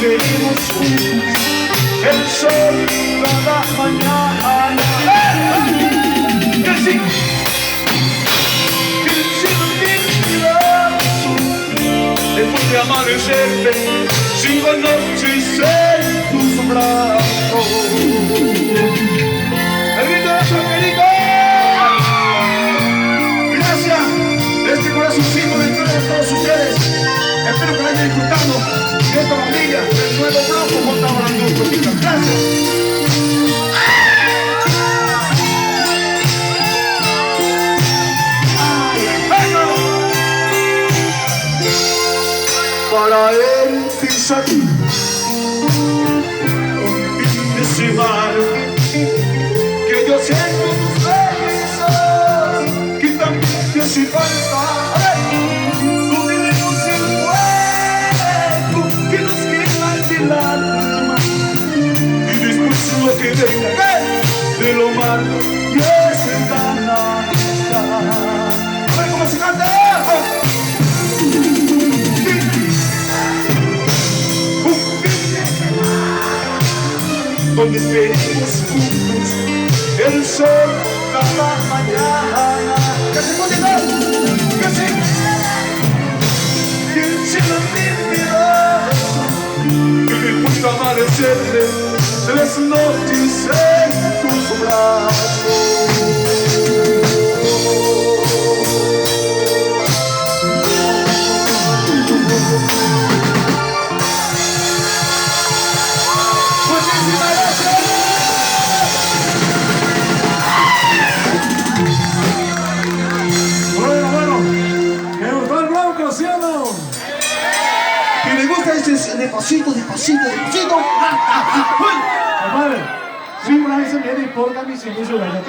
despedimos juntos, el sol cada mañana. Que sí, que el cielo inspirado, después de amanecerte, 5 noches en tus brazos. ¡El grito de su Angélica! Gracias de este corazoncito de todos ustedes. Espero que lo hayan disfrutado de esta familia del nuevo bloque montado en la Andújar. Gracias. Para él piensa aquí un fin de semana que yo siento tus besos, que también te hace falta. Donde tenemos el hueco que nos queda del alma, y después lo que venga de lo malo y es ventana. A ver cómo se canta. Donde esperemos juntos el sol cada mañana. Que se puede dar, que se que el cielo inspirado, que después de amanecerle 3 noches en tus brazos. Y le gusta ese despacito, despacito, despacito. Compadre, sí, una vez se me importa mi servicio de la